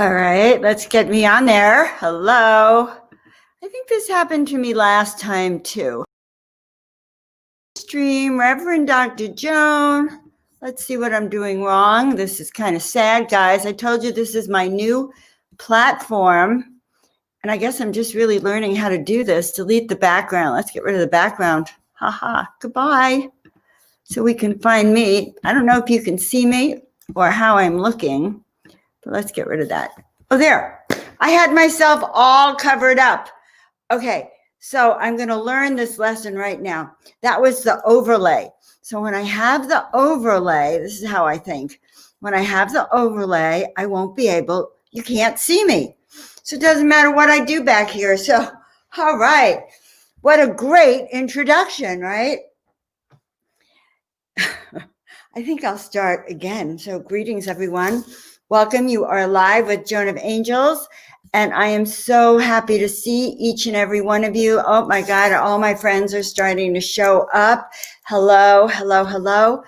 All right, let's get me on there. Hello. I think this happened to me last time too. Stream, Reverend Dr. Joan. Let's see what I'm doing wrong. This is kind of sad, guys. I told you this is my new platform. And I guess I'm just really learning how to do this. Delete the background. Let's get rid of the background. Haha, goodbye. So we can find me. I don't know if you can see me or how I'm looking, but let's get rid of that. Oh, there. I had myself all covered up. Okay, so I'm going to learn this lesson right now. That was the overlay. So when I have the overlay, this is how I think. When I have the overlay, I won't be able, you can't see me. So it doesn't matter what I do back here. So, all right. What a great introduction, right? I think I'll start again. So greetings, everyone. Welcome. You are live with Joan of Angels. And I am so happy to see each and every one of you. Oh my God, all my friends are starting to show up. Hello, hello, hello.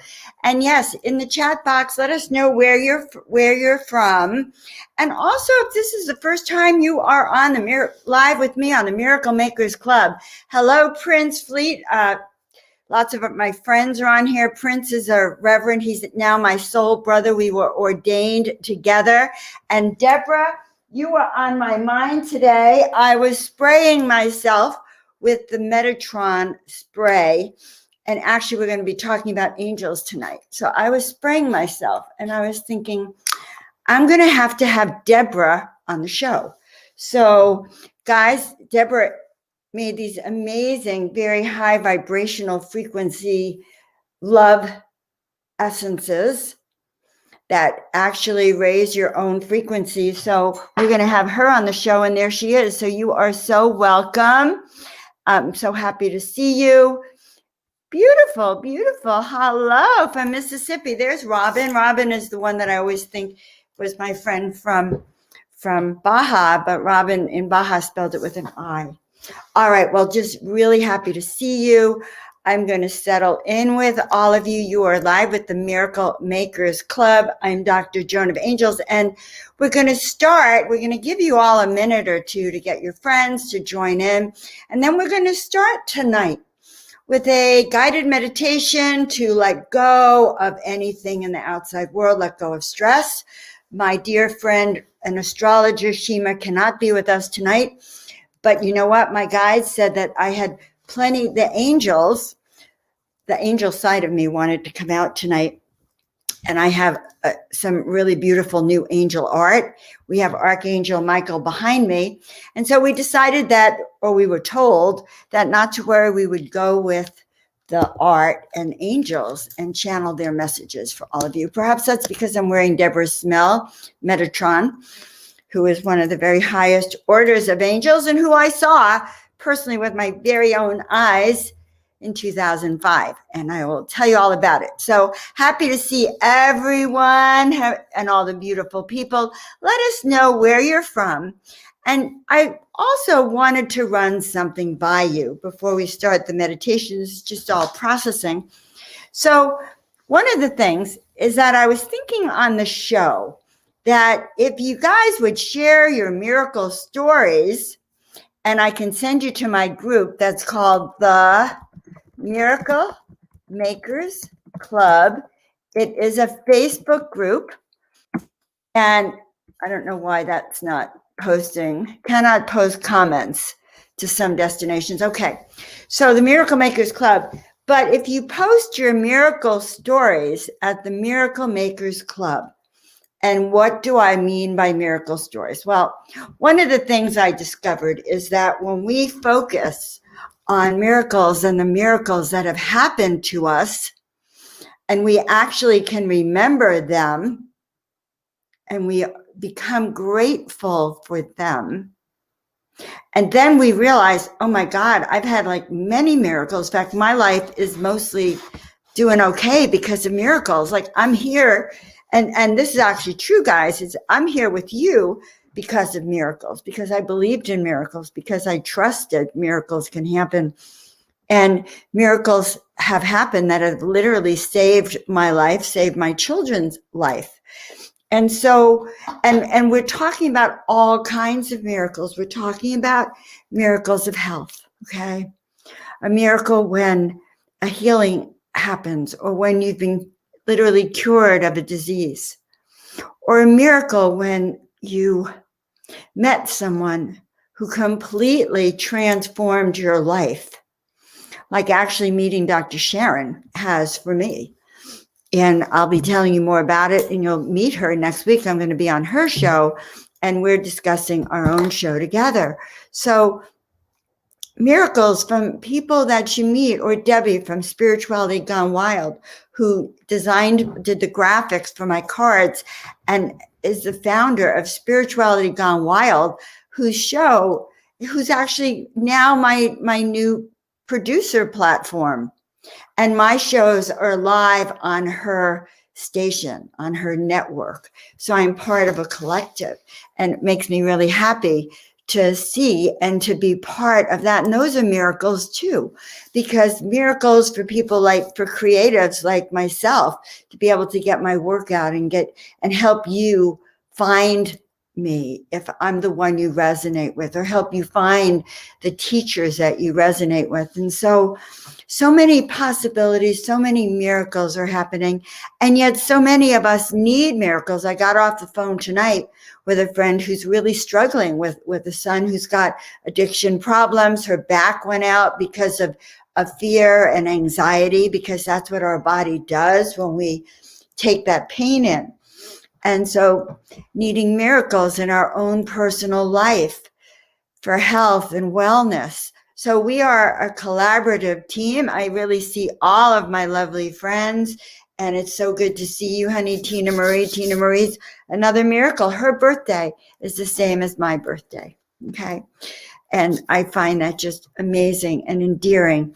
And yes, in the chat box, let us know where you're from. And also, if this is the first time you are on the live with me on the Miracle Makers Club. Hello, Prince Fleet. Lots of my friends are on here. Prince is a reverend. He's now my soul brother. We were ordained together. And Deborah, you were on my mind today. I was spraying myself with the Metatron spray. And actually, we're going to be talking about angels tonight. So I was spraying myself and I was thinking, I'm going to have Deborah on the show. So guys, Deborah made these amazing, very high vibrational frequency love essences that actually raise your own frequency. So we're going to have her on the show, and there she is. So you are so welcome. I'm so happy to see you. Beautiful, beautiful. Hello from Mississippi. There's Robin. Robin is the one that I always think was my friend from Baja, but Robin in Baja spelled it with an I. All right, well, just really happy to see you. I'm going to settle in with all of you. You are live with the Miracle Makers Club. I'm Dr. Joan of Angels, and we're going to give you all a minute or two to get your friends to join in, and then we're going to start tonight with a guided meditation to let go of anything in the outside world, let go of stress. My dear friend, an astrologer, Shima, cannot be with us tonight. But you know what? My guide said that I had plenty, the angel side of me wanted to come out tonight. And I have some really beautiful new angel art. We have Archangel Michael behind me. And so we decided that, or we were told that not to worry, we would go with the art and angels and channel their messages for all of you. Perhaps that's because I'm wearing Deborah's smell, Metatron, who is one of the very highest orders of angels and who I saw personally with my very own eyes in 2005. And I will tell you all about it. So happy to see everyone and all the beautiful people. Let us know where you're from. And I also wanted to run something by you before we start the meditation. This is just all processing. So one of the things is that I was thinking on the show that if you guys would share your miracle stories, and I can send you to my group that's called the Miracle Makers Club. It is a Facebook group, and I don't know why that's not posting, cannot post comments to some destinations. Okay, so the Miracle Makers Club. But if you post your miracle stories at the Miracle Makers Club, and what do I mean by miracle stories? Well, one of the things I discovered is that when we focus on miracles and the miracles that have happened to us, and we actually can remember them, and we become grateful for them, and then we realize, oh my God, I've had like many miracles. In fact, my life is mostly doing okay because of miracles. Like I'm here. And this is actually true, guys, is I'm here with you because of miracles, because I believed in miracles, because I trusted miracles can happen. And miracles have happened that have literally saved my life, saved my children's life. And so, and we're talking about all kinds of miracles. We're talking about miracles of health, okay? A miracle when a healing happens, or when you've been literally cured of a disease, or a miracle when you met someone who completely transformed your life, like actually meeting Dr. Sharon has for me. And I'll be telling you more about it, and you'll meet her next week. I'm going to be on her show, and we're discussing our own show together. So miracles from people that you meet, or Debbie from Spirituality Gone Wild, who did the graphics for my cards and is the founder of Spirituality Gone Wild, who's actually now my new producer platform. And my shows are live on her station, on her network. So I'm part of a collective, and it makes me really happy to see and to be part of that. And those are miracles too, because miracles for people, like for creatives like myself, to be able to get my work out and help you find me if I'm the one you resonate with, or help you find the teachers that you resonate with. And so many possibilities, so many miracles are happening. And yet so many of us need miracles. I got off the phone tonight with a friend who's really struggling with a son who's got addiction problems. Her back went out because of fear and anxiety, because that's what our body does when we take that pain in. And so needing miracles in our own personal life for health and wellness. So we are a collaborative team. I really see all of my lovely friends, and it's so good to see you, honey, Tina Marie. Tina Marie's another miracle. Her birthday is the same as my birthday, okay? And I find that just amazing and endearing,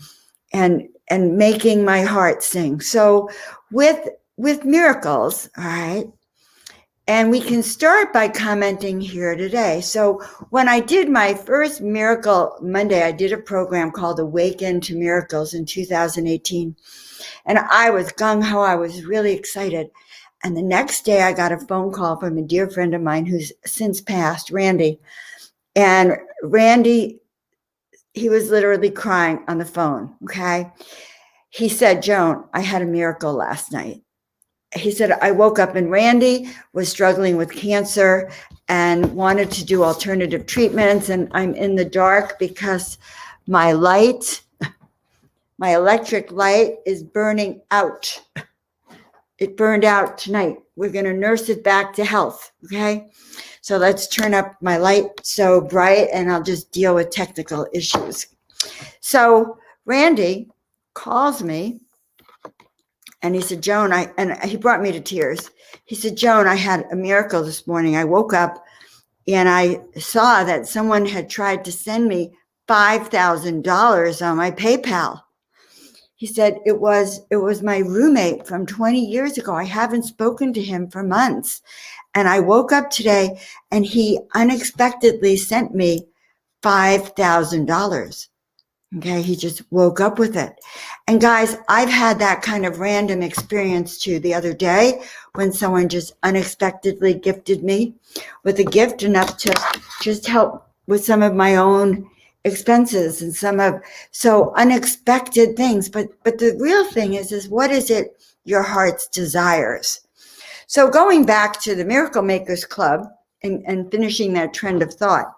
and making my heart sing. So with miracles, all right, and we can start by commenting here today. So when I did my first Miracle Monday, I did a program called Awaken to Miracles in 2018. And I was gung-ho. I was really excited. And the next day I got a phone call from a dear friend of mine who's since passed, Randy. And Randy, he was literally crying on the phone, okay? He said, Joan, I had a miracle last night. He said, I woke up and Randy was struggling with cancer and wanted to do alternative treatments. And I'm in the dark because my electric light is burning out. It burned out tonight. We're going to nurse it back to health. Okay. So let's turn up my light so bright, and I'll just deal with technical issues. So Randy calls me. And he said, Joan, and he brought me to tears. He said, Joan, I had a miracle this morning. I woke up and I saw that someone had tried to send me $5,000 on my PayPal. He said, it was my roommate from 20 years ago. I haven't spoken to him for months. And I woke up today and he unexpectedly sent me $5,000. Okay, he just woke up with it. And guys, I've had that kind of random experience too the other day, when someone just unexpectedly gifted me with a gift enough to just help with some of my own expenses and so unexpected things. But the real thing is what is it your heart's desires? So going back to the Miracle Makers Club and finishing that trend of thought,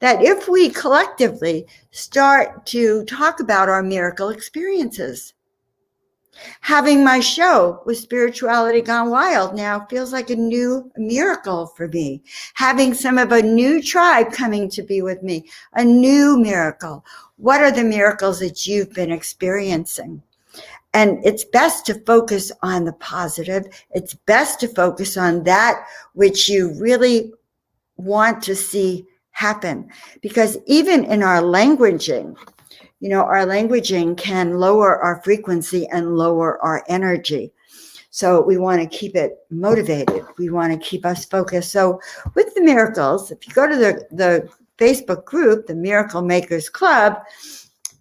that if we collectively start to talk about our miracle experiences, having my show with Spirituality Gone Wild now feels like a new miracle for me. Having some of a new tribe coming to be with me, a new miracle. What are the miracles that you've been experiencing? And it's best to focus on the positive. It's best to focus on that which you really want to see happen, because even in our languaging, our languaging can lower our frequency and lower our energy. So we want to keep it motivated. We want to keep us focused. So with the miracles, if you go to the Facebook group, the Miracle Makers Club,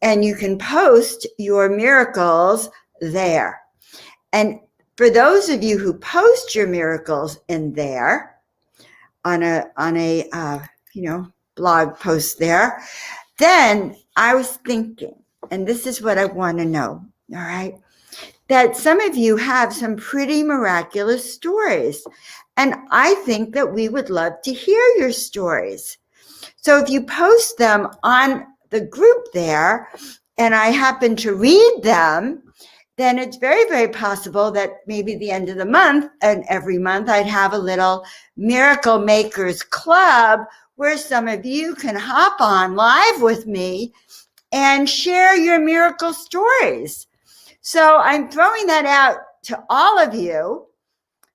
and you can post your miracles there. And for those of you who post your miracles in there on a blog post there, then I was thinking, and this is what I want to know, all right, that some of you have some pretty miraculous stories. And I think that we would love to hear your stories. So if you post them on the group there, and I happen to read them, then it's very, very possible that maybe the end of the month and every month I'd have a little Miracle Makers Club where some of you can hop on live with me and share your miracle stories. So I'm throwing that out to all of you.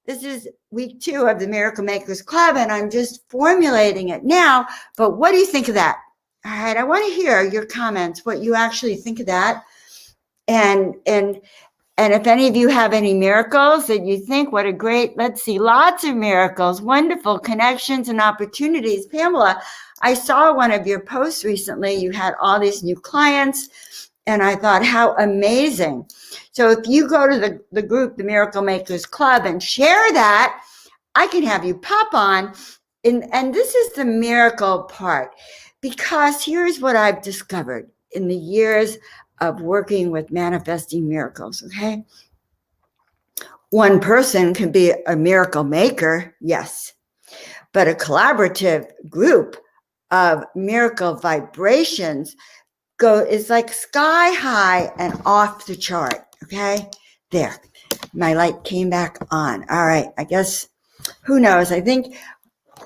This is week 2 of the Miracle Makers Club, and I'm just formulating it now. But what do you think of that? All right, I want to hear your comments, what you actually think of that. And if any of you have any miracles that you think, what a great, let's see, lots of miracles, wonderful connections and opportunities. Pamela, I saw one of your posts recently. You had all these new clients, and I thought, how amazing. So if you go to the group, the Miracle Makers Club, and share that, I can have you pop on. And this is the miracle part, because here's what I've discovered in the years of working with manifesting miracles, okay? One person can be a miracle maker, yes, but a collaborative group of miracle vibrations is like sky high and off the chart, okay? There, my light came back on. All right, I guess, who knows? I think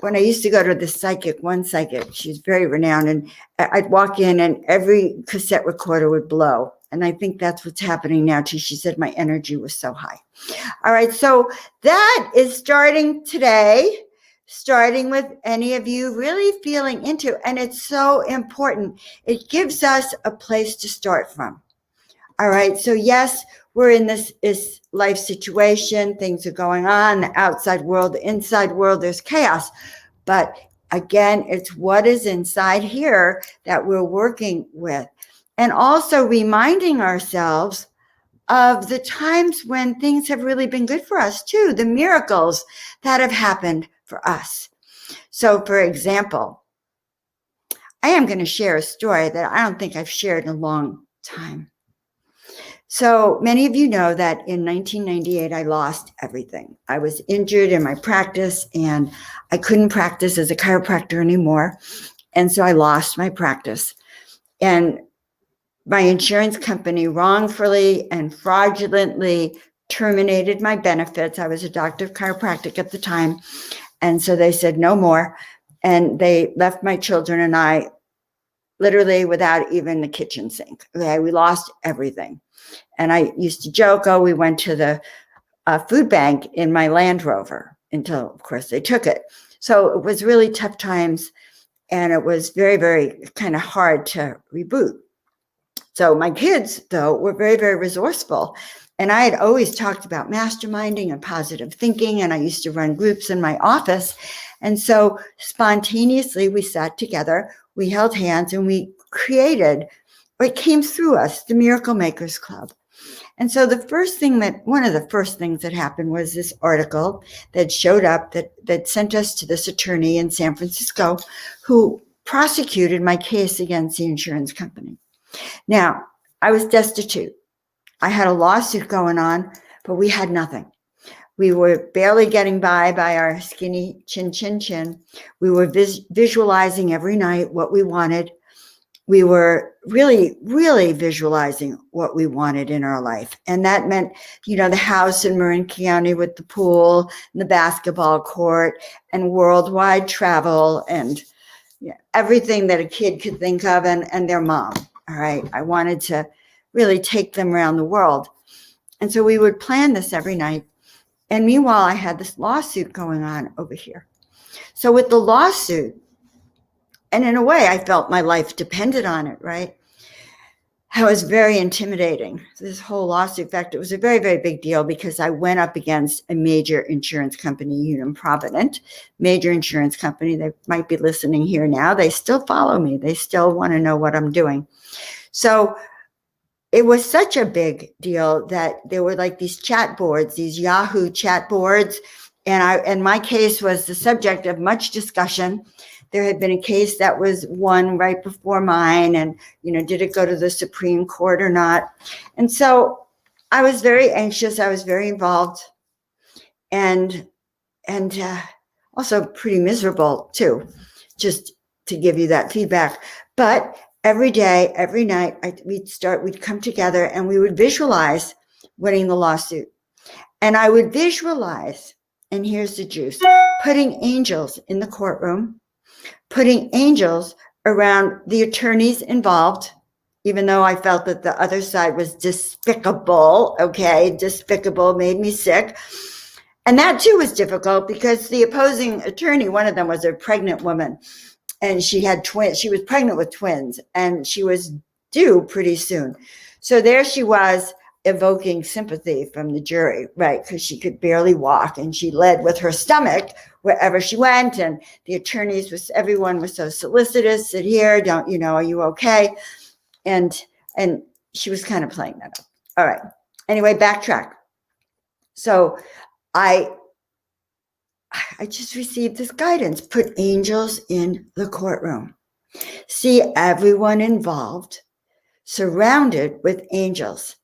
when I used to go to the one psychic, she's very renowned, and I'd walk in and every cassette recorder would blow. And I think that's what's happening now too. She said my energy was so high. All right, so that is starting today, starting with any of you really feeling into, and it's so important. It gives us a place to start from. All right, so yes, we're in this life situation. Things are going on, the outside world, the inside world, there's chaos. But again, it's what is inside here that we're working with. And also reminding ourselves of the times when things have really been good for us too, the miracles that have happened for us. So for example, I am going to share a story that I don't think I've shared in a long time. So many of you know that in 1998, I lost everything. I was injured in my practice and I couldn't practice as a chiropractor anymore. And so I lost my practice. And my insurance company wrongfully and fraudulently terminated my benefits. I was a doctor of chiropractic at the time. And so they said no more. And they left my children and I literally without even the kitchen sink. Okay, we lost everything. And I used to joke, we went to the food bank in my Land Rover until, of course, they took it. So it was really tough times. And it was very, very kind of hard to reboot. So my kids, though, were very, very resourceful. And I had always talked about masterminding and positive thinking. And I used to run groups in my office. And so spontaneously, we sat together, we held hands, and we created what came through us, the Miracle Makers Club. And so one of the first things that happened was this article that showed up that sent us to this attorney in San Francisco who prosecuted my case against the insurance company. Now, I was destitute. I had a lawsuit going on, but we had nothing. We were barely getting by our skinny chin. We were visualizing every night what we wanted. We were really, really visualizing what we wanted in our life. And that meant, the house in Marin County with the pool and the basketball court and worldwide travel and everything that a kid could think of and their mom. All right. I wanted to really take them around the world. And so we would plan this every night. And meanwhile, I had this lawsuit going on over here. So with the lawsuit, and in a way, I felt my life depended on it, right? It was very intimidating, this whole lawsuit. In fact, it was a very, very big deal because I went up against a major insurance company, Unum Provident, major insurance company. They might be listening here now. They still follow me. They still want to know what I'm doing. So it was such a big deal that there were like these chat boards, these Yahoo chat boards. And my case was the subject of much discussion. There had been a case that was won right before mine. And, did it go to the Supreme Court or not? And so I was very anxious. I was very involved and also pretty miserable too, just to give you that feedback. But every day, every night, we'd come together and we would visualize winning the lawsuit. And I would visualize, and here's the juice, putting angels in the courtroom, putting angels around the attorneys involved, even though I felt that the other side was despicable, despicable, made me sick. And that too was difficult because the opposing attorney, one of them was a pregnant woman, and she had twins. She was pregnant with twins, and she was due pretty soon. So there she was, evoking sympathy from the jury, right? Because she could barely walk, and she led with her stomach wherever she went. And the attorneys everyone was so solicitous. Sit here, are you okay? And she was kind of playing that up. All right. Anyway, backtrack. So I just received this guidance, put angels in the courtroom. See everyone involved surrounded with angels.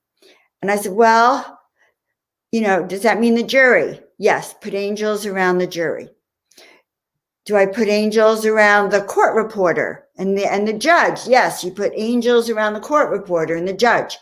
And I said, well, does that mean the jury? Yes, put angels around the jury. Do I put angels around the court reporter and the judge? Yes, you put angels around the court reporter and the judge.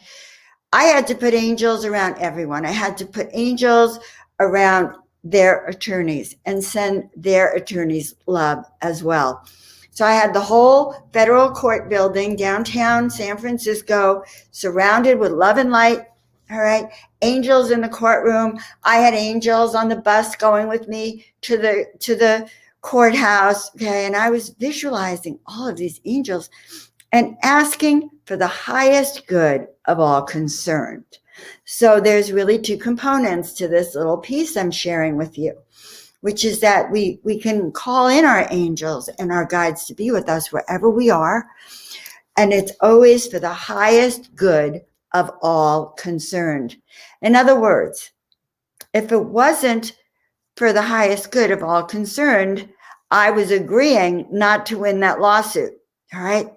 I had to put angels around everyone. I had to put angels around their attorneys and send their attorneys love as well. So I had the whole federal court building downtown San Francisco surrounded with love and light. All right. Angels in the courtroom. I had angels on the bus going with me to the courthouse. Okay. And I was visualizing all of these angels and asking for the highest good of all concerned. So there's really two components to this little piece I'm sharing with you, which is that we can call in our angels and our guides to be with us wherever we are. And it's always for the highest good of all concerned. In other words, if it wasn't for the highest good of all concerned, I was agreeing not to win that lawsuit. All right.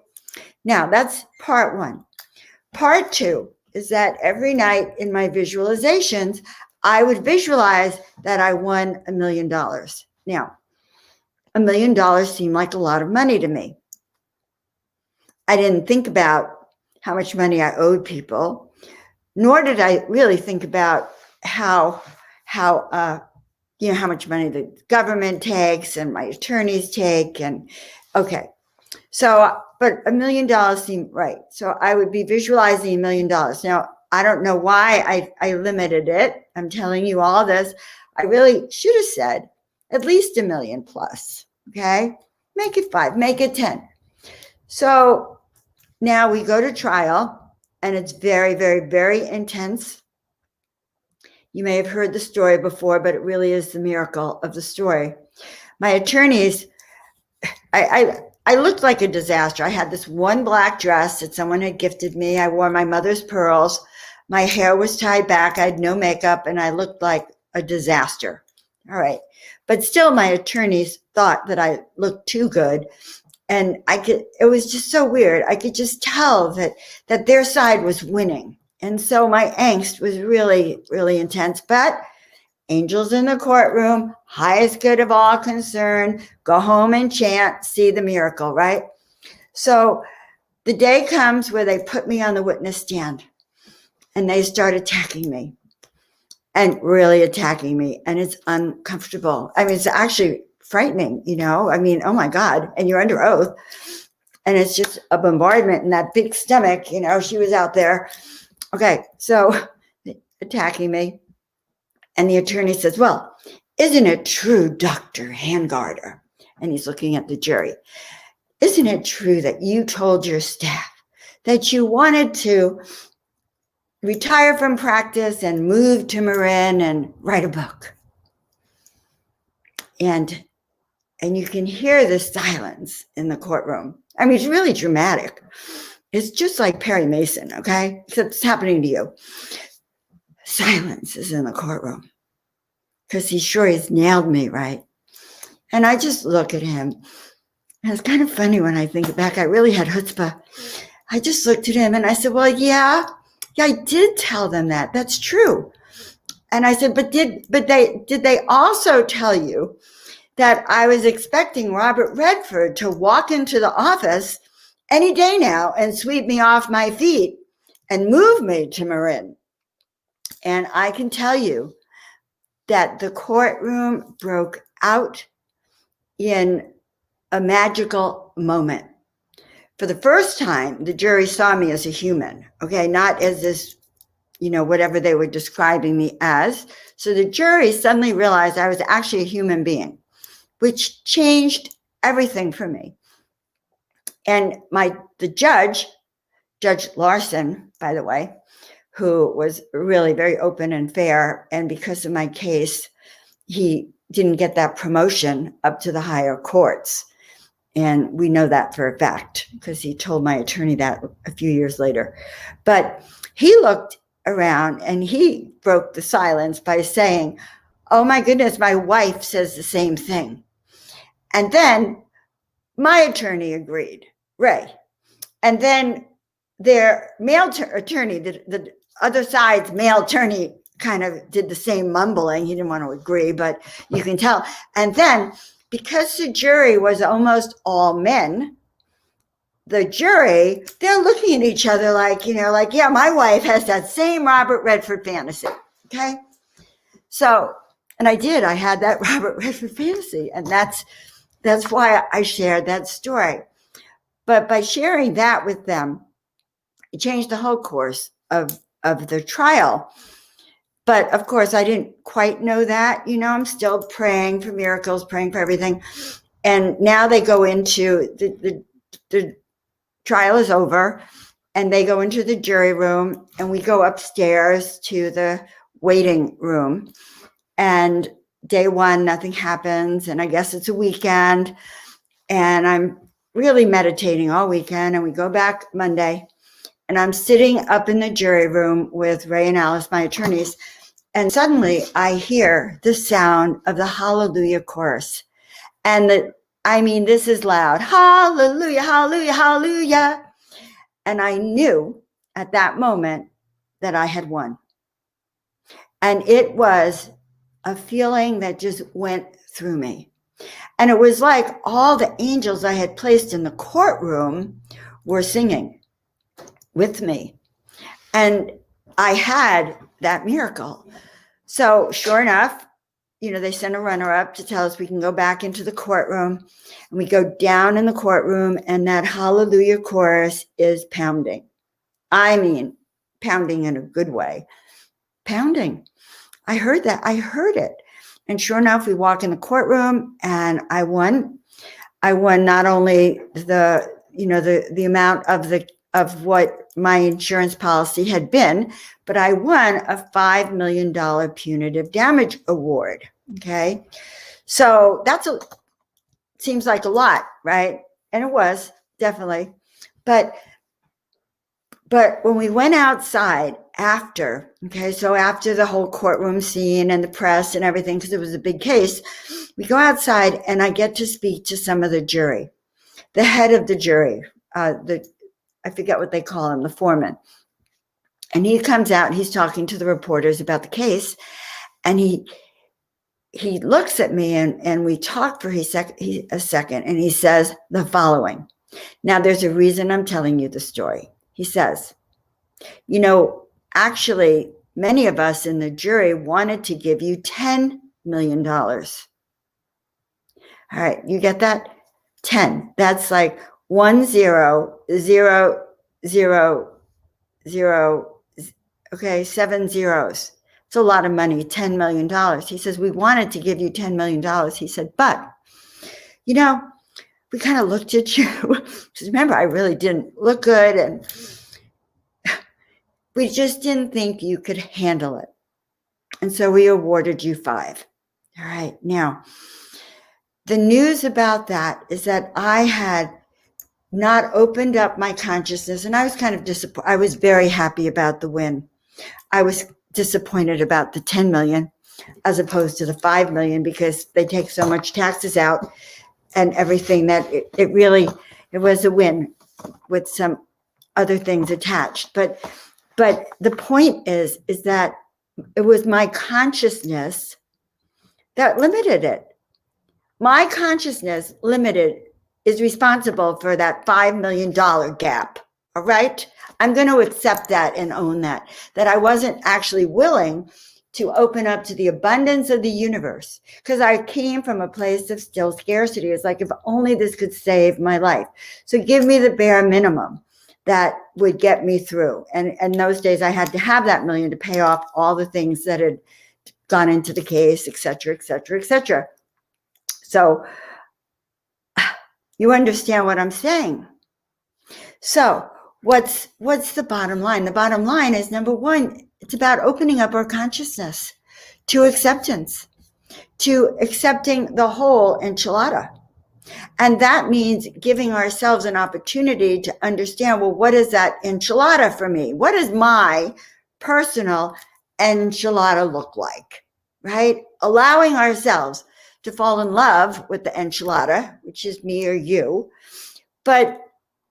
Now that's part one. Part two is that every night in my visualizations, I would visualize that I won $1 million. Now, $1 million seemed like a lot of money to me. I didn't think about how much money I owed people, nor did I really think about how much money the government takes and my attorneys take. And okay, so, but $1 million seemed right. So I would be visualizing $1 million. Now, I don't know why I limited it. I'm telling you all this. I really should have said at least $1 million plus. Okay, make it 5, make it 10. So now we go to trial, and it's very, very, very intense. You may have heard the story before, but it really is the miracle of the story. My attorneys, I looked like a disaster. I had this one black dress that someone had gifted me. I wore my mother's pearls. My hair was tied back. I had no makeup, and I looked like a disaster. All right. But still, my attorneys thought that I looked too good. And it was just so weird. I could just tell that their side was winning. And so my angst was really, really intense. But angels in the courtroom, highest good of all concerned, go home and chant, see the miracle, right? So the day comes where they put me on the witness stand and they start attacking me and really attacking me. And it's uncomfortable. I mean, it's actually frightening, oh my God. And you're under oath. And it's just a bombardment in that big stomach, she was out there. Okay. So attacking me. And the attorney says, well, isn't it true, Dr. Hangarter? And he's looking at the jury. Isn't it true that you told your staff that you wanted to retire from practice and move to Marin and write a book? And you can hear the silence in the courtroom. I mean, it's really dramatic. It's just like Perry Mason, okay? Except it's happening to you. Silence is in the courtroom because he's sure he's nailed me, right? And I just look at him. And it's kind of funny when I think back. I really had chutzpah. I just looked at him and I said, well, yeah, I did tell them that. That's true. And I said, but did they also tell you that I was expecting Robert Redford to walk into the office any day now and sweep me off my feet and move me to Marin? And I can tell you that the courtroom broke out in a magical moment. For the first time, the jury saw me as a human, okay, not as this, whatever they were describing me as. So the jury suddenly realized I was actually a human being, which changed everything for me. And the judge, Judge Larson, by the way, who was really very open and fair, and because of my case, he didn't get that promotion up to the higher courts. And we know that for a fact because he told my attorney that a few years later. But he looked around and he broke the silence by saying, oh my goodness, my wife says the same thing. And then my attorney agreed, Ray. And then their male attorney, the other side's male attorney, kind of did the same mumbling. He didn't want to agree, but you can tell. And then because the jury was almost all men, the jury, they're looking at each other like, yeah, my wife has that same Robert Redford fantasy. Okay. So, and I had that Robert Redford fantasy. And that's why I shared that story. But by sharing that with them, it changed the whole course of the trial. But of course, I didn't quite know that. I'm still praying for miracles, praying for everything. And now they go into the trial is over, and they go into the jury room, and we go upstairs to the waiting room. And day one, nothing happens. And I guess it's a weekend. And I'm really meditating all weekend. And we go back Monday. And I'm sitting up in the jury room with Ray and Alice, my attorneys. And suddenly I hear the sound of the Hallelujah chorus. And this is loud. Hallelujah, hallelujah, hallelujah. And I knew at that moment that I had won. And it was a feeling that just went through me. And it was like all the angels I had placed in the courtroom were singing with me. And I had that miracle. So sure enough, they send a runner up to tell us we can go back into the courtroom. And we go down in the courtroom, and that Hallelujah chorus is pounding. I mean, pounding in a good way. Pounding. I heard that. I heard it. And sure enough, we walk in the courtroom, and I won. I won not only the amount of what my insurance policy had been, but I won a $5 million punitive damage award. Okay. So seems like a lot, right? And it was definitely, but when we went outside after, okay, so after the whole courtroom scene and the press and everything, because it was a big case, we go outside and I get to speak to some of the jury, the head of the jury, I forget what they call him, the foreman. And he comes out and he's talking to the reporters about the case. And he looks at me and we talk for a second. And he says the following. Now, there's a reason I'm telling you the story. He says, actually, many of us in the jury wanted to give you $10 million. All right, you get that? 10. That's like 1 0 0 0 0. Okay, 7 zeros. It's a lot of money, $10 million. He says, we wanted to give you $10 million. He said, but, we kind of looked at you. Because remember, I really didn't look good. And we just didn't think you could handle it. And so we awarded you 5. All right. Now, the news about that is that I had not opened up my consciousness. And I was kind of disappointed. I was very happy about the win. I was disappointed about the 10 million as opposed to the 5 million because they take so much taxes out and everything that it was a win with some other things attached. But the point is that it was my consciousness that limited it. My consciousness is responsible for that $5 million gap. All right. I'm going to accept that and own that I wasn't actually willing to open up to the abundance of the universe because I came from a place of still scarcity. It's like, if only this could save my life. So give me the bare minimum that would get me through. And in those days I had to have that million to pay off all the things that had gone into the case, et cetera, et cetera, et cetera. So you understand what I'm saying? So what's the bottom line? The bottom line is, number one, it's about opening up our consciousness to acceptance, to accepting the whole enchilada. And that means giving ourselves an opportunity to understand, well, what is that enchilada for me? What does my personal enchilada look like, right? Allowing ourselves to fall in love with the enchilada, which is me or you, but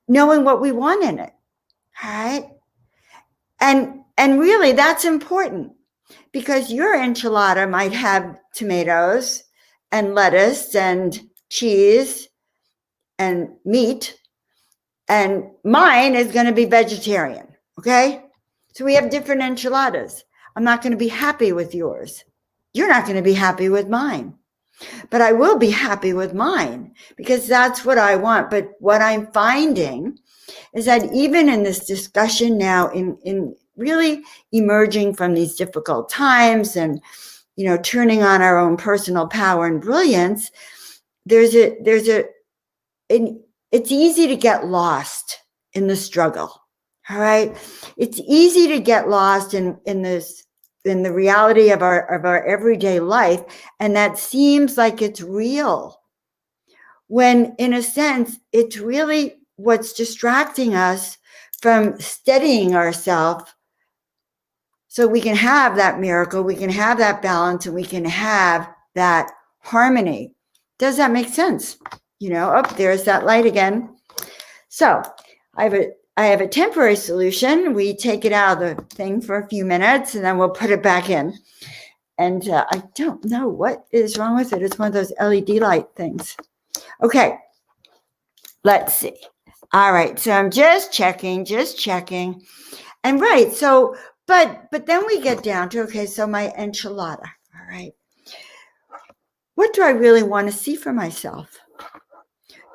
knowing what we want in it, all right? And really, that's important because your enchilada might have tomatoes and lettuce and cheese and meat, and mine is going to be vegetarian, okay? So we have different enchiladas. I'm not going to be happy with yours. You're not going to be happy with mine. But I will be happy with mine because that's what I want. But what I'm finding is that even in this discussion now, in really emerging from these difficult times and, turning on our own personal power and brilliance, it's easy to get lost in the struggle. All right. It's easy to get lost in the reality of our everyday life. And that seems like it's real, when in a sense, it's really what's distracting us from steadying ourselves so we can have that miracle, we can have that balance, and we can have that harmony. Does that make sense? There's that light again. So I have a temporary solution. We take it out of the thing for a few minutes and then we'll put it back in. And I don't know what is wrong with it. It's one of those LED light things. Okay, let's see. All right, so I'm just checking. And right, so, but then we get down to, okay, so my enchilada, all right. What do I really want to see for myself?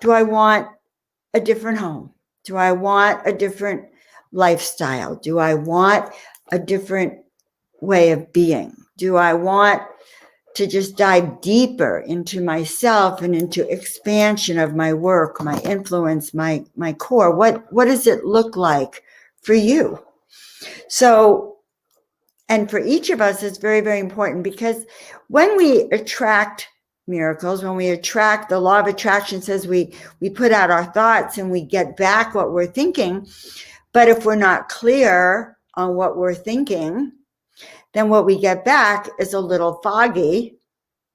Do I want a different home? Do I want a different lifestyle? Do I want a different way of being? Do I want to just dive deeper into myself and into expansion of my work, my influence, my core? What does it look like for you? So, and for each of us, it's very, very important because when we attract miracles, when we attract, the law of attraction says we put out our thoughts and we get back what we're thinking. But if we're not clear on what we're thinking, then what we get back is a little foggy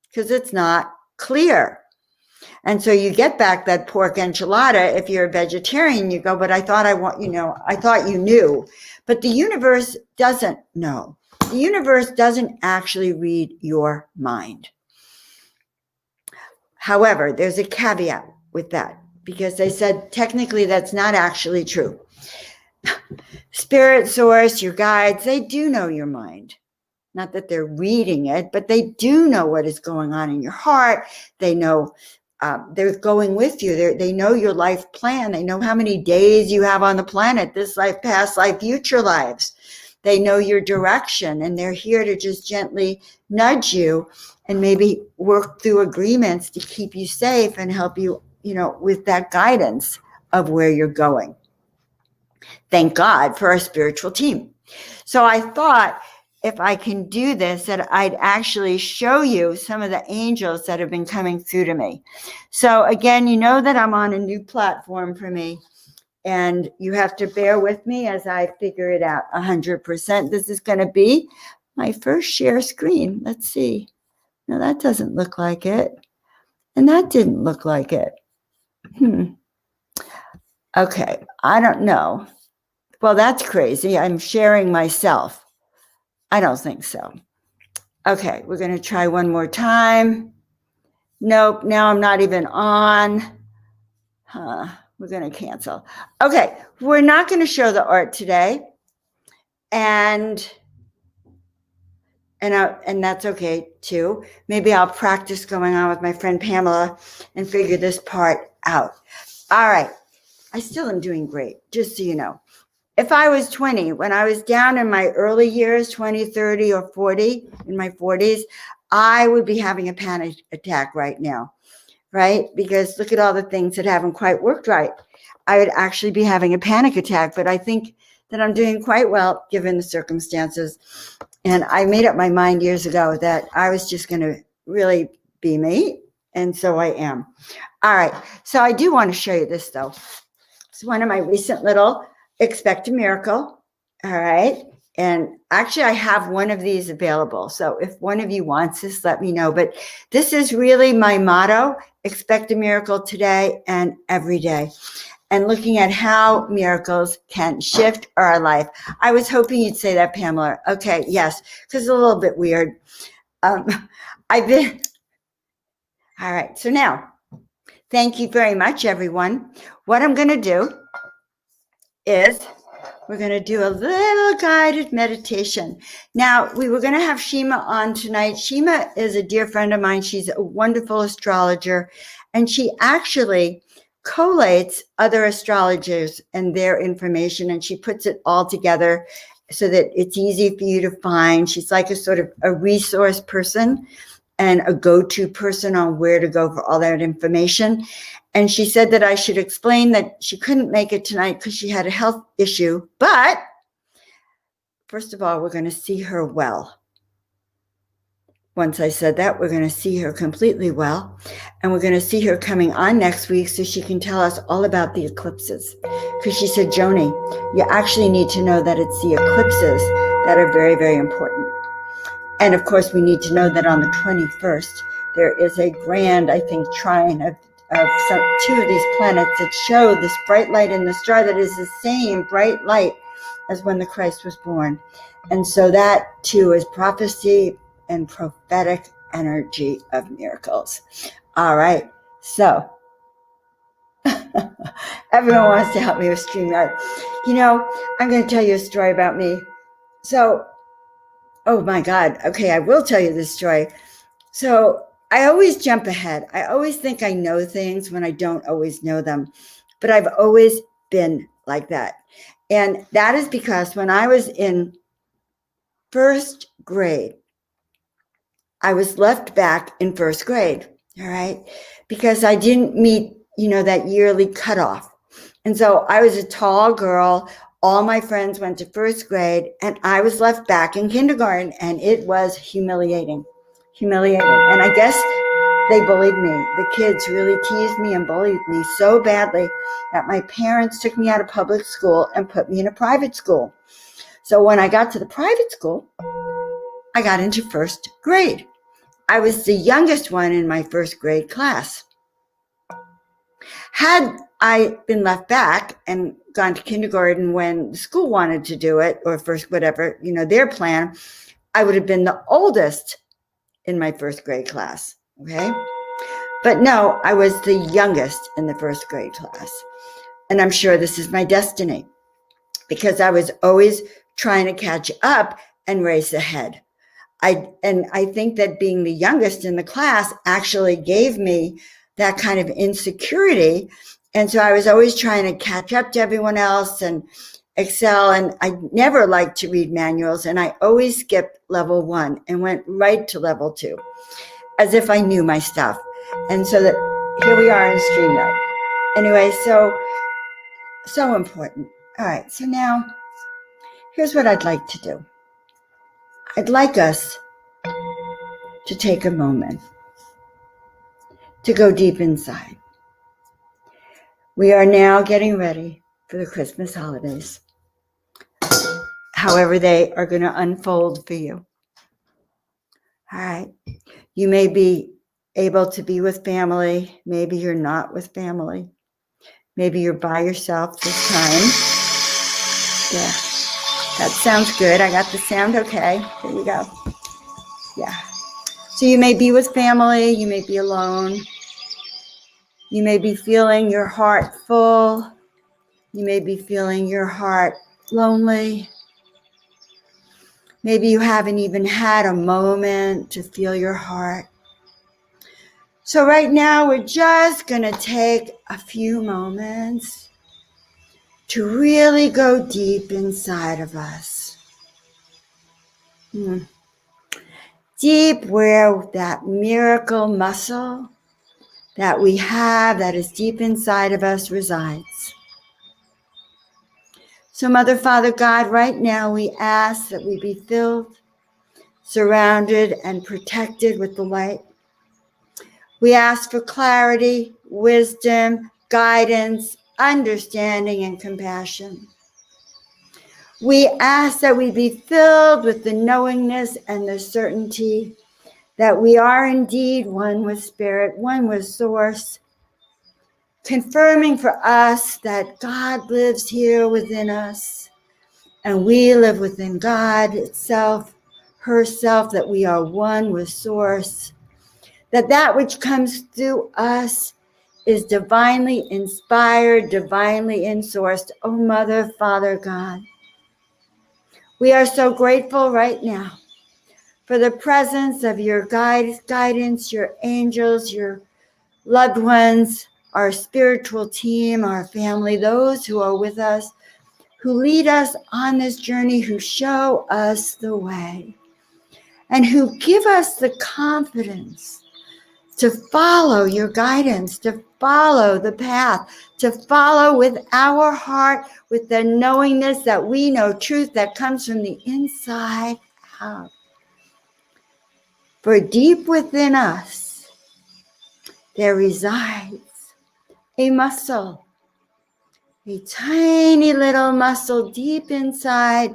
because it's not clear. And so you get back that pork enchilada. If you're a vegetarian, you go, but I thought I thought you knew. But the universe doesn't know. The universe doesn't actually read your mind. However, there's a caveat with that because they said technically that's not actually true. Spirit, source, your guides, they do know your mind. Not that they're reading it, but they do know what is going on in your heart. They know they're going with you. They know your life plan. They know how many days you have on the planet, this life, past life, future lives. They know your direction, and they're here to just gently nudge you and maybe work through agreements to keep you safe and help you, with that guidance of where you're going. Thank God for our spiritual team. So I thought if I can do this, that I'd actually show you some of the angels that have been coming through to me. So again, you know that I'm on a new platform for me, and you have to bear with me as I figure it out 100%. This is going to be my first share screen. Let's see. No, that doesn't look like it. And that didn't look like it. Okay, I don't know. Well, that's crazy. I'm sharing myself. I don't think so. Okay, we're going to try one more time. Nope, now I'm not even on. We're going to cancel. Okay, we're not going to show the art today. And that's okay too. Maybe I'll practice going on with my friend Pamela and figure this part out. All right, I still am doing great, just so you know. If I was 20, when I was down in my early years, 20, 30, or 40, in my 40s, I would be having a panic attack right now, right? Because look at all the things that haven't quite worked right. I would actually be having a panic attack, but I think that I'm doing quite well given the circumstances. And I made up my mind years ago that I was just going to really be me, and so I am. All right, so I do want to show you this, though. It's one of my recent little Expect a Miracle, all right? And actually, I have one of these available. So if one of you wants this, let me know. But this is really my motto: expect a miracle today and every day. And looking at how miracles can shift our life. I was hoping you'd say that, Pamela. Okay, yes, because it's a little bit weird. All right, so now, thank you very much, everyone. What I'm going to do is we're going to do a little guided meditation. Now, we were going to have Shima on tonight. Shima is a dear friend of mine. She's a wonderful astrologer, and she actually collates other astrologers and their information, and she puts it all together so that it's easy for you to find. She's like a sort of a resource person and a go-to person on where to go for all that information. And she said that I should explain that she couldn't make it tonight because she had a health issue. But first of all, we're going to see her well. Once I said that, we're going to see her completely well. And we're going to see her coming on next week so she can tell us all about the eclipses. Because she said, Joni, you actually need to know that it's the eclipses that are very, very important. And of course, we need to know that on the 21st, there is a grand, I think, trine of two of these planets that show this bright light in the star that is the same bright light as when the Christ was born. And so that too is prophecy and prophetic energy of miracles. All right, so everyone wants to help me with StreamYard. You know, I'm going to tell you a story about me. So, oh my God, okay, I will tell you this story. So I always jump ahead. I always think I know things when I don't always know them, but I've always been like that. And that is because when I was in first grade, I was left back in first grade, all right, because I didn't meet, that yearly cutoff. And so I was a tall girl. All my friends went to first grade, and I was left back in kindergarten, and it was humiliating. And I guess they bullied me. The kids really teased me and bullied me so badly that my parents took me out of public school and put me in a private school. So when I got to the private school, I got into first grade. I was the youngest one in my first grade class. Had I been left back and gone to kindergarten when the school wanted to do it, or first, whatever, their plan, I would have been the oldest in my first grade class, okay? But no, I was the youngest in the first grade class. And I'm sure this is my destiny because I was always trying to catch up and race ahead. I think that being the youngest in the class actually gave me that kind of insecurity. And so I was always trying to catch up to everyone else and excel. And I never liked to read manuals. And I always skipped level 1 and went right to level 2 as if I knew my stuff. And so that here we are in StreamYard. Anyway, so important. All right, so now here's what I'd like to do. I'd like us to take a moment to go deep inside. We are now getting ready for the Christmas holidays, however they are going to unfold for you. All right. You may be able to be with family. Maybe you're not with family. Maybe you're by yourself this time. Yeah, that sounds good. I got the sound okay. There you go. Yeah. So you may be with family. You may be alone. You may be feeling your heart full. You may be feeling your heart lonely. Maybe you haven't even had a moment to feel your heart. So right now, we're just going to take a few moments to really go deep inside of us. Deep where that miracle muscle that we have that is deep inside of us resides. So Mother, Father, God, right now we ask that we be filled, surrounded, and protected with the light. We ask for clarity, wisdom, guidance, understanding, and compassion. We ask that we be filled with the knowingness and the certainty that we are indeed one with Spirit, one with Source, confirming for us that God lives here within us, and we live within God itself, herself, that we are one with Source, that which comes through us is divinely inspired, divinely insourced. Oh, Mother, Father, God, we are so grateful right now for the presence of your guidance, your angels, your loved ones, our spiritual team, our family, those who are with us, who lead us on this journey, who show us the way, and who give us the confidence to follow your guidance, to follow the path, to follow with our heart, with the knowingness that we know truth that comes from the inside out. For deep within us, there resides a muscle, a tiny little muscle deep inside,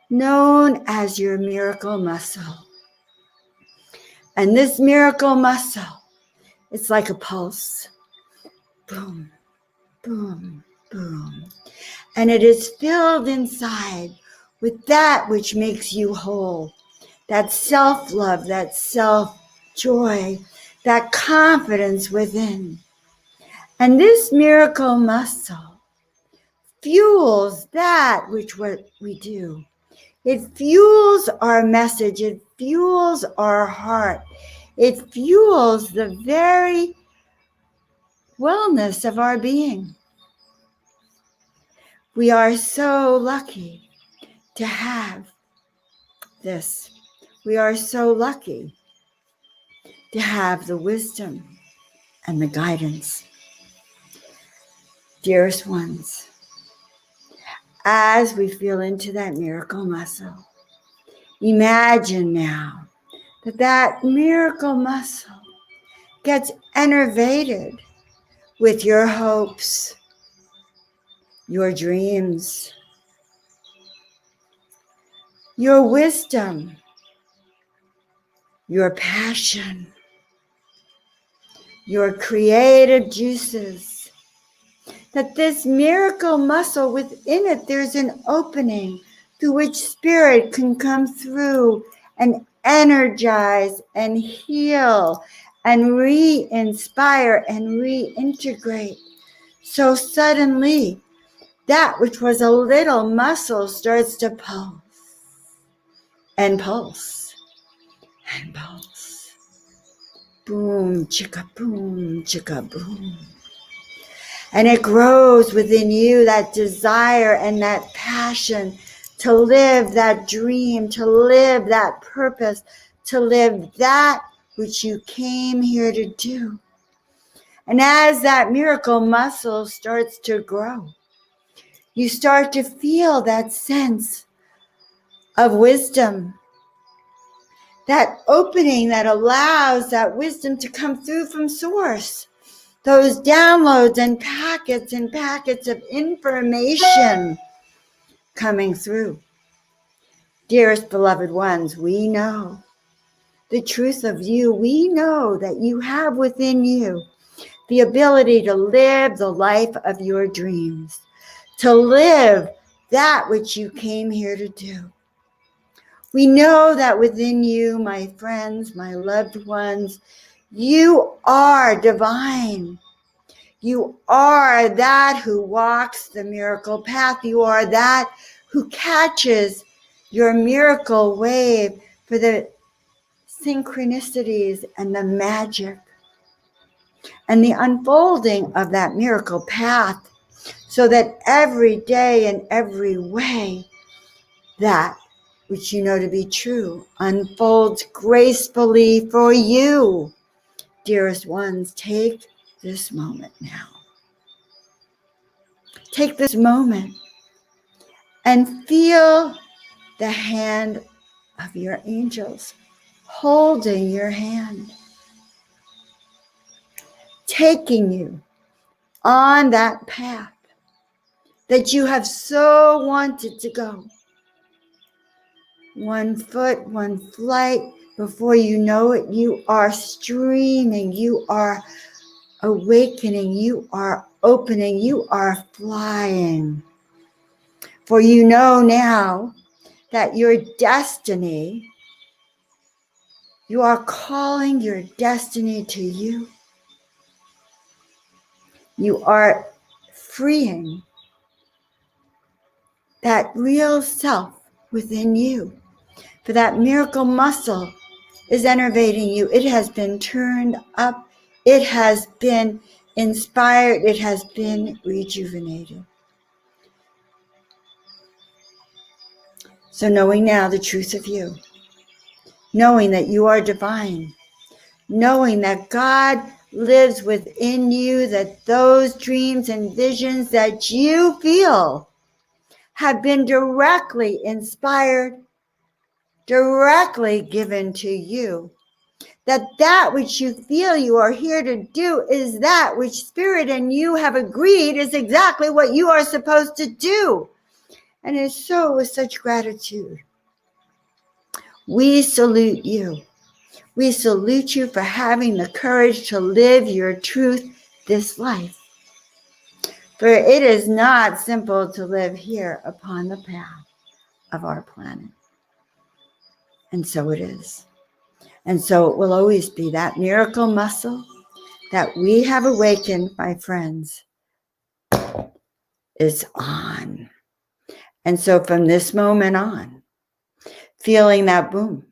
known as your miracle muscle. And this miracle muscle, it's like a pulse. Boom, boom, boom. And it is filled inside with that which makes you whole, that self-love, that self-joy, that confidence within. And this miracle muscle fuels that which what we do. It fuels our message. It fuels our heart. It fuels the very wellness of our being. We are so lucky to have this. We are so lucky to have the wisdom and the guidance. Dearest ones, as we feel into that miracle muscle, imagine now that miracle muscle gets enervated with your hopes, your dreams, your wisdom, your passion, your creative juices. That this miracle muscle within it, there's an opening through which spirit can come through and energize and heal and re-inspire and reintegrate. So suddenly, that which was a little muscle starts to pulse and pulse and pulse. Boom, chicka, boom. And it grows within you, that desire and that passion to live that dream, to live that purpose, to live that which you came here to do. And as that miracle muscle starts to grow, you start to feel that sense of wisdom, that opening that allows that wisdom to come through from source. Those downloads and packets of information coming through. Dearest beloved ones, we know the truth of you. We know that you have within you the ability to live the life of your dreams, to live that which you came here to do. We know that within you, my friends, my loved ones, you are divine. You are that who walks the miracle path. You are that who catches your miracle wave for the synchronicities and the magic and the unfolding of that miracle path, so that every day in every way, that which you know to be true unfolds gracefully for you. Dearest ones, take this moment now. Take this moment and feel the hand of your angels holding your hand, taking you on that path that you have so wanted to go. One foot, one flight, before you know it, you are streaming, you are awakening, you are opening, you are flying. For you know now that your destiny, you are calling your destiny to you. You are freeing that real self within you. For that miracle muscle is enervating you. It has been turned up. It has been inspired. It has been rejuvenated. So knowing now the truth of you, knowing that you are divine, knowing that God lives within you, that those dreams and visions that you feel have been directly inspired, directly given to you, that which you feel you are here to do is that which Spirit and you have agreed is exactly what you are supposed to do. And it is so with such gratitude. We salute you. We salute you for having the courage to live your truth this life. For it is not simple to live here upon the path of our planet. And so it is. And so it will always be. That miracle muscle that we have awakened, my friends, is on. And so from this moment on, feeling that boom,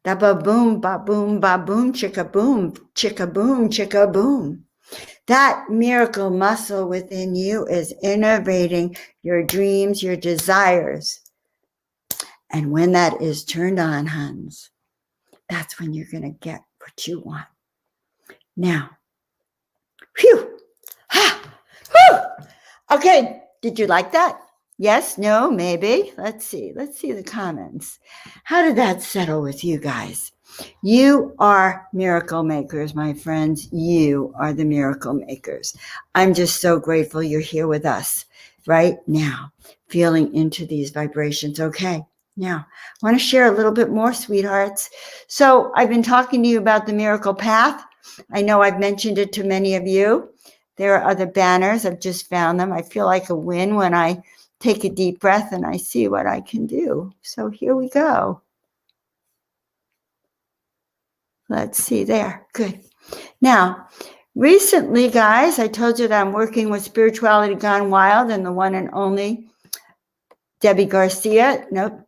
that ba-boom, ba-boom, ba-boom, chicka-boom, chicka-boom, chicka-boom. That miracle muscle within you is innovating your dreams, your desires. And when that is turned on, Hans, that's when you're going to get what you want. Now, phew, ha, whew. Okay, did you like that? Yes, no, maybe. Let's see the comments. How did that settle with you guys? You are miracle makers, my friends. You are the miracle makers. I'm just so grateful you're here with us right now, feeling into these vibrations. Okay, now I want to share a little bit more, sweethearts. So I've been talking to you about the miracle path. I know I've mentioned it to many of you. There are other banners. I've just found them. I feel like a win when I take a deep breath and I see what I can do. So here we go. Let's see there. Good. Now, recently, guys, I told you that I'm working with Spirituality Gone Wild and the one and only Debbie Garcia. Nope.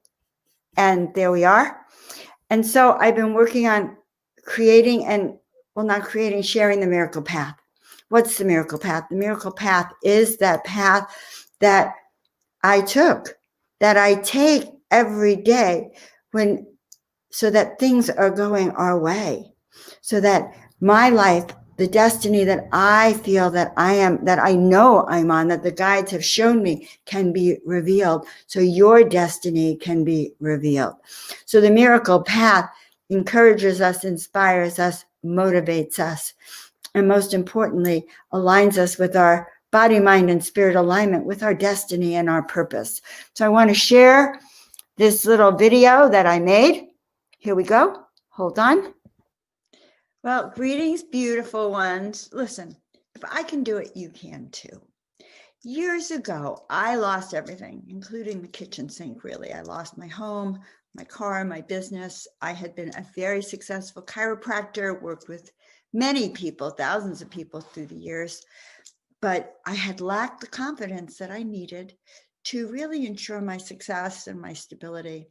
And there we are. And so I've been working on creating sharing the miracle path. What's the miracle path? The miracle path is that path that I took, that I take every day so that things are going our way, so that my life, the destiny that I feel that I am, that I know I'm on, that the guides have shown me, can be revealed. So your destiny can be revealed. So the miracle path encourages us, inspires us, motivates us, and most importantly, aligns us with our body, mind, and spirit alignment with our destiny and our purpose. So I want to share this little video that I made. Here we go. Hold on. Well, greetings, beautiful ones. Listen, if I can do it, you can too. Years ago, I lost everything, including the kitchen sink, really. I lost my home, my car, my business. I had been a very successful chiropractor, worked with many people, thousands of people through the years, but I had lacked the confidence that I needed to really ensure my success and my stability.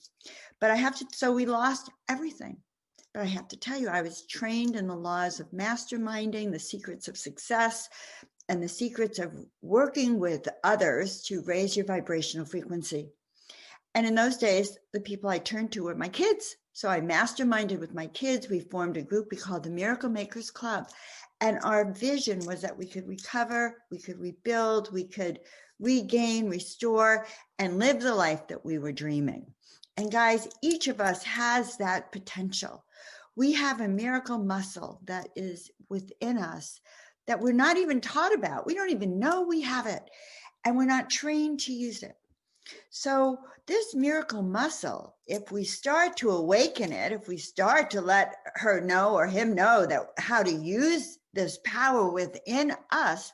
So we lost everything. But I have to tell you, I was trained in the laws of masterminding, the secrets of success, and the secrets of working with others to raise your vibrational frequency. And in those days, the people I turned to were my kids. So I masterminded with my kids. We formed a group we called the Miracle Makers Club. And our vision was that we could recover, we could rebuild, we could regain, restore, and live the life that we were dreaming. And guys, each of us has that potential. We have a miracle muscle that is within us that we're not even taught about. We don't even know we have it, and we're not trained to use it. So this miracle muscle, if we start to awaken it, if we start to let her know or him know that how to use this power within us,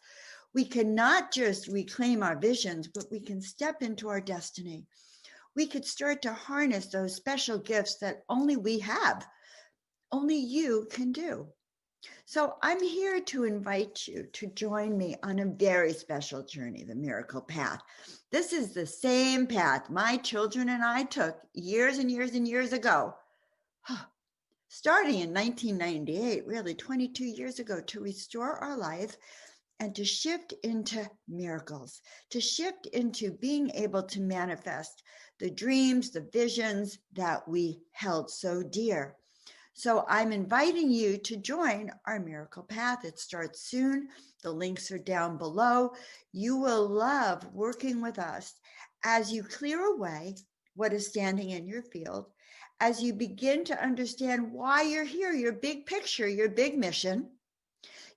we can not just reclaim our visions, but we can step into our destiny. We could start to harness those special gifts that only we have, only you can do. So I'm here to invite you to join me on a very special journey, the Miracle Path. This is the same path my children and I took years and years and years ago, starting in 1998, really 22 years ago, to restore our life and to shift into miracles, to shift into being able to manifest the dreams, the visions that we held so dear. So I'm inviting you to join our Miracle Path. It starts soon. The links are down below. You will love working with us as you clear away what is standing in your field, as you begin to understand why you're here, your big picture, your big mission.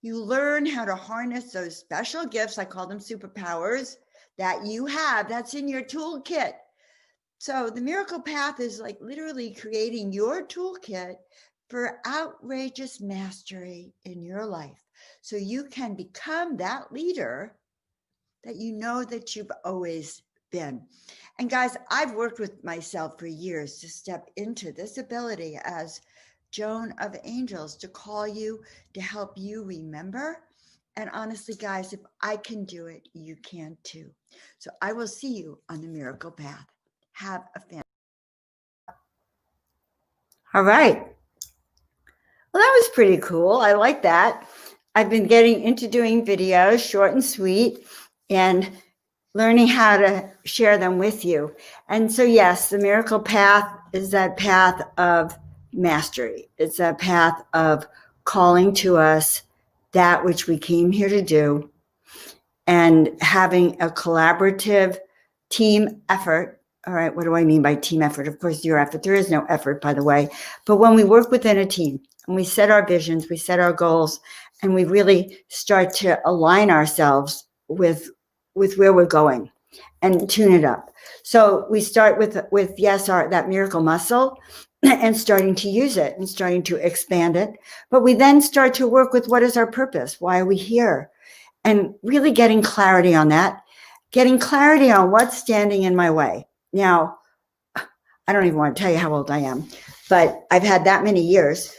You learn how to harness those special gifts, I call them superpowers, that you have, that's in your toolkit. So the Miracle Path is like literally creating your toolkit for outrageous mastery in your life, so you can become that leader that you know that you've always been. And guys, I've worked with myself for years to step into this ability as Joan of Angels, to call you, to help you remember. And honestly, guys, if I can do it, you can too. So I will see you on the Miracle Path. Have a fantastic. All right. Well, that was pretty cool. I like that. I've been getting into doing videos, short and sweet, and learning how to share them with you. And so, yes, the Miracle Path is that path of mastery. It's that path of calling to us that which we came here to do and having a collaborative team effort. All right, what do I mean by team effort? Of course, your effort. There is no effort, by the way. But when we work within a team and we set our visions, we set our goals, and we really start to align ourselves with where we're going and tune it up. So we start with yes, that miracle muscle and starting to use it and starting to expand it. But we then start to work with what is our purpose? Why are we here? And really getting clarity on that, getting clarity on what's standing in my way. Now, I don't even want to tell you how old I am, but I've had that many years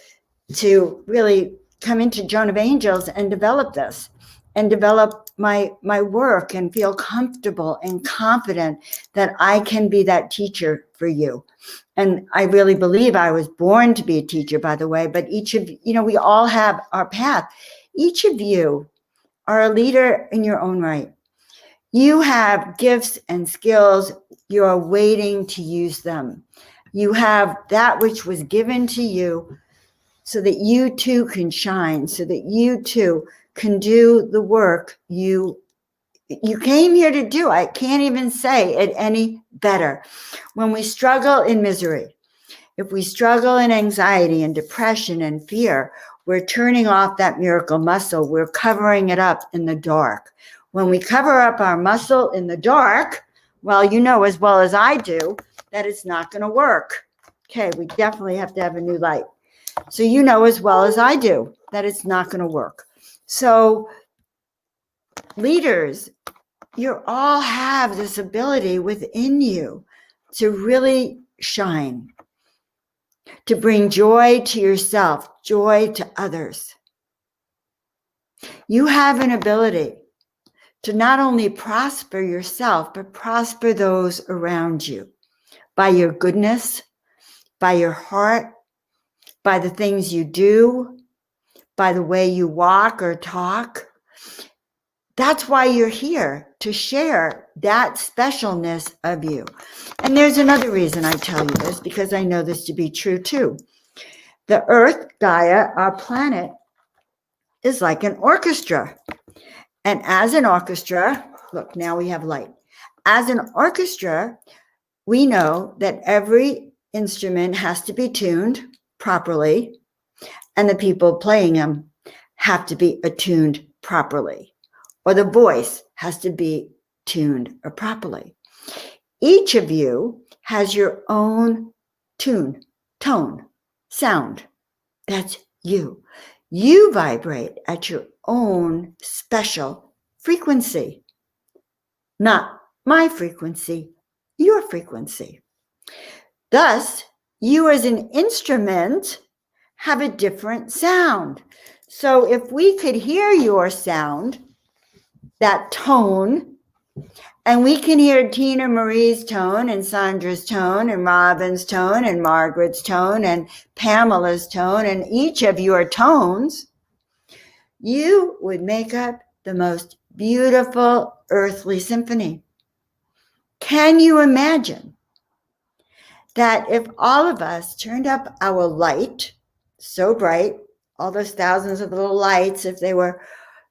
to really come into Joan of Angels and develop this and develop my work and feel comfortable and confident that I can be that teacher for you. And I really believe I was born to be a teacher, by the way, but each of, we all have our path. Each of you are a leader in your own right. You have gifts and skills. You are waiting to use them. You have that which was given to you so that you too can shine, so that you too can do the work you came here to do. I can't even say it any better. When we struggle in misery, If we struggle in anxiety and depression and fear, we're turning off that miracle muscle. We're covering it up in the dark. When we cover up our muscle in the dark, well, you know as well as I do that it's not going to work. Okay, we definitely have to have a new light. So you know as well as I do that it's not going to work. So leaders, you all have this ability within you to really shine, to bring joy to yourself, joy to others. You have an ability to not only prosper yourself, but prosper those around you by your goodness, by your heart, by the things you do, by the way you walk or talk. That's why you're here, to share that specialness of you. And there's another reason I tell you this, because I know this to be true too. The Earth, Gaia, our planet, is like an orchestra. And as an orchestra, look, now we have light. As an orchestra, we know that every instrument has to be tuned properly, and the people playing them have to be attuned properly, or the voice has to be tuned properly. Each of you has your own tune, tone, sound. That's you. You vibrate at your own special frequency, not my frequency, your frequency. Thus, you as an instrument have a different sound. So if we could hear your sound, that tone, and we can hear Tina Marie's tone and Sandra's tone and Robin's tone and Margaret's tone and Pamela's tone and each of your tones, you would make up the most beautiful earthly symphony. Can you imagine that if all of us turned up our light so bright, all those thousands of little lights, if they were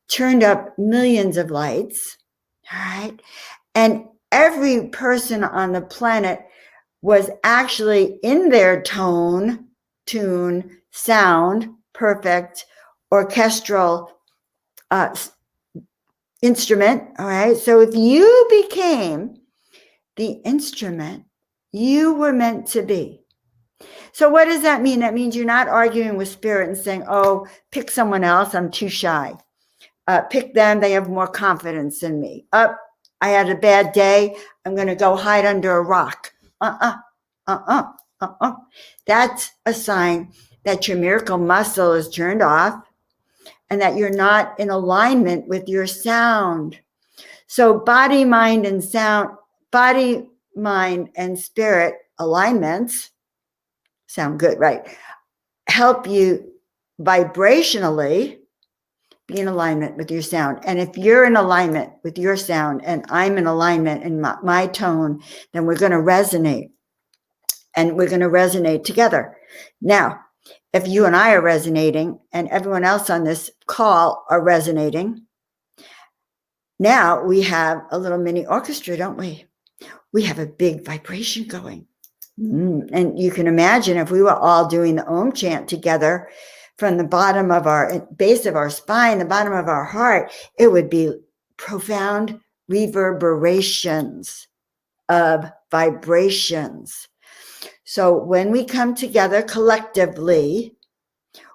turned up millions of lights, all right, and every person on the planet was actually in their tone, tune, sound, perfect, orchestral instrument, all right? So if you became the instrument you were meant to be. So what does that mean? That means you're not arguing with spirit and saying, oh, pick someone else, I'm too shy. Pick them, they have more confidence in me. I had a bad day, I'm going to go hide under a rock. That's a sign that your miracle muscle is turned off and that you're not in alignment with your sound. So body, mind, and sound, body, mind, and spirit alignments sound good, right? Help you vibrationally be in alignment with your sound. And if you're in alignment with your sound and I'm in alignment in my tone, then we're going to resonate. And we're going to resonate together. Now, if you and I are resonating and everyone else on this call are resonating, now we have a little mini orchestra, don't we? We have a big vibration going. And you can imagine if we were all doing the Om chant together from the bottom of our base of our spine, the bottom of our heart, it would be profound reverberations of vibrations. So when we come together collectively,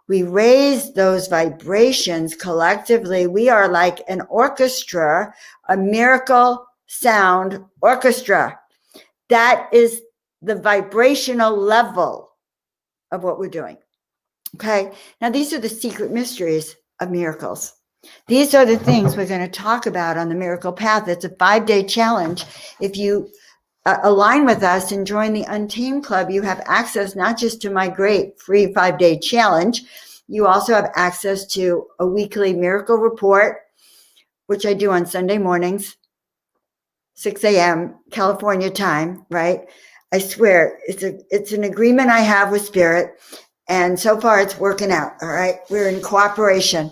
we raise those vibrations collectively. We are like an orchestra, a miracle sound orchestra. That is the vibrational level of what we're doing. Okay. Now, these are the secret mysteries of miracles. These are the things we're going to talk about on the Miracle Path. It's a 5-day challenge. If you align with us and join the Untamed Club, you have access not just to my great free 5-day challenge, you also have access to a weekly miracle report, which I do on Sunday mornings, 6 a.m. California time, right? I swear it's an agreement I have with Spirit, and so far it's working out, all right? We're in cooperation.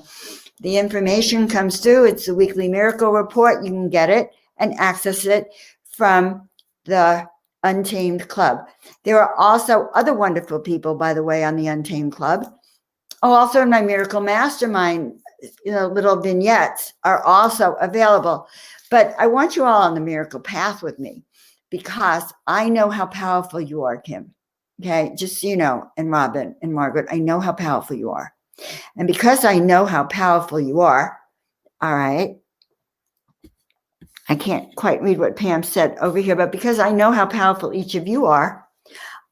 The information comes through. It's the weekly miracle report. You can get it and access it from the Untamed Club. There are also other wonderful people, by the way, on the Untamed Club. Oh, also in my Miracle Mastermind, little vignettes are also available. But I want you all on the miracle path with me because I know how powerful you are, Kim. Okay, just so you know, and Robin and Margaret, I know how powerful you are. And because I know how powerful you are, all right, I can't quite read what Pam said over here, but because I know how powerful each of you are,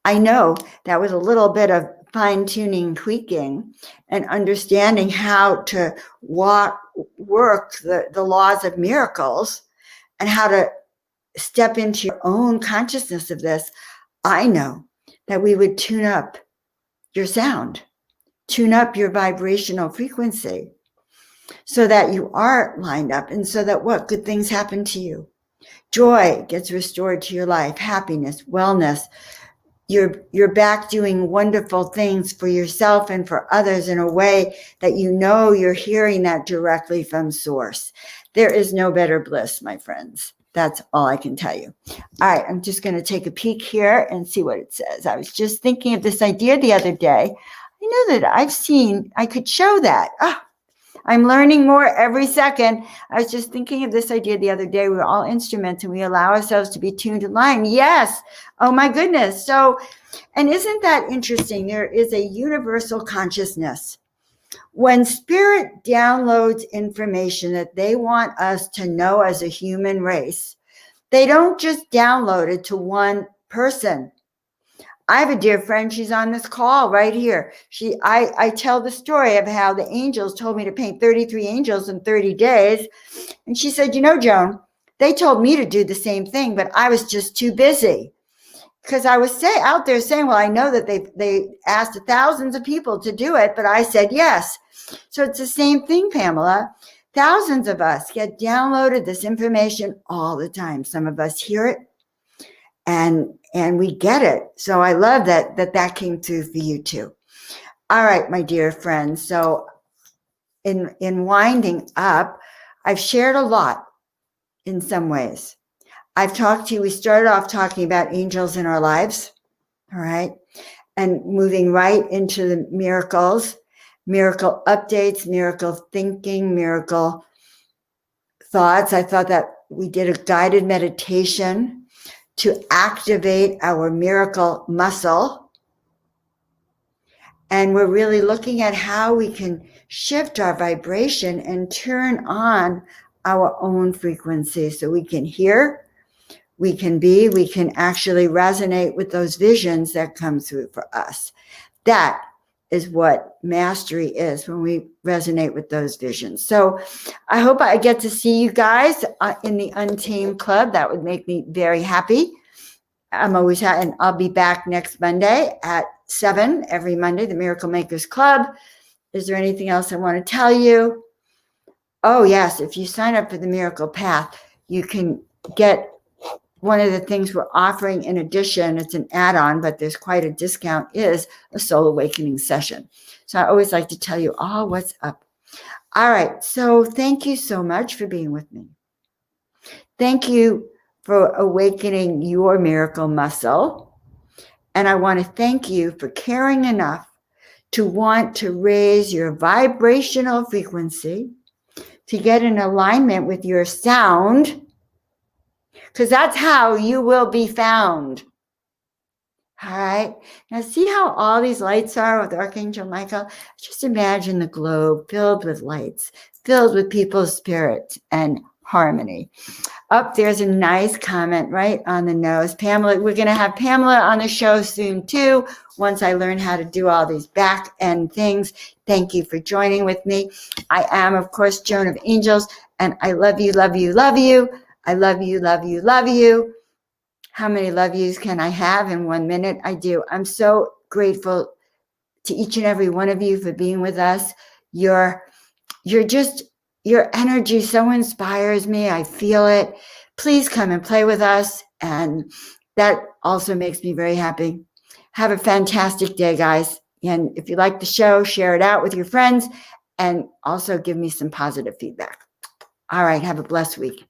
I know that with a little bit of fine-tuning, tweaking, and understanding how to work the laws of miracles and how to step into your own consciousness of this, I know that we would tune up your sound, tune up your vibrational frequency so that you are lined up and so that what good things happen to you. Joy gets restored to your life, happiness, wellness. You're back doing wonderful things for yourself and for others in a way that you know you're hearing that directly from source. There is no better bliss, my friends. That's all I can tell you. All right, I'm just going to take a peek here and see what it says. I was just thinking of this idea the other day. I know that I could show that. I'm learning more every second. I was just thinking of this idea the other day. We're all instruments and we allow ourselves to be tuned in line. Yes. Oh my goodness. So, and isn't that interesting? There is a universal consciousness. When spirit downloads information that they want us to know as a human race, they don't just download it to one person. I have a dear friend, she's on this call right here. I tell the story of how the angels told me to paint 33 angels in 30 days. And she said, Joan, they told me to do the same thing, but I was just too busy. Because I was out there saying, well, I know that they asked thousands of people to do it, but I said yes. So it's the same thing, Pamela. Thousands of us get downloaded this information all the time. Some of us hear it. And we get it. So I love that came through for you too. All right, my dear friends. So in winding up, I've shared a lot in some ways. We started off talking about angels in our lives, all right? And moving right into the miracles, miracle updates, miracle thinking, miracle thoughts. I thought that we did a guided meditation to activate our miracle muscle. And we're really looking at how we can shift our vibration and turn on our own frequency so we can hear, we can actually resonate with those visions that come through for us. That is what mastery is, when we resonate with those visions. So I hope I get to see you guys in the Untamed Club. That would make me very happy. I'm always happy, and I'll be back next Monday at 7 every Monday, the Miracle Makers Club. Is there anything else I want to tell you? Oh, yes. If you sign up for the Miracle Path, you can get one of the things we're offering in addition. It's an add-on, but there's quite a discount, is a soul awakening session. So I always like to tell you all what's up. All right. So thank you so much for being with me. Thank you for awakening your miracle muscle. And I want to thank you for caring enough to want to raise your vibrational frequency, to get in alignment with your sound, because that's how you will be found. All right. Now see how all these lights are with Archangel Michael? Just imagine the globe filled with lights, filled with people's spirits and harmony. Up there's a nice comment right on the nose. Pamela, we're going to have Pamela on the show soon too, once I learn how to do all these back end things. Thank you for joining with me. I am, of course, Joan of Angels, and I love you, love you, love you. I love you, love you, love you. How many love yous can I have in 1 minute? I do. I'm so grateful to each and every one of you for being with us. Your energy so inspires me. I feel it. Please come and play with us. And that also makes me very happy. Have a fantastic day, guys. And if you like the show, share it out with your friends and also give me some positive feedback. All right. Have a blessed week.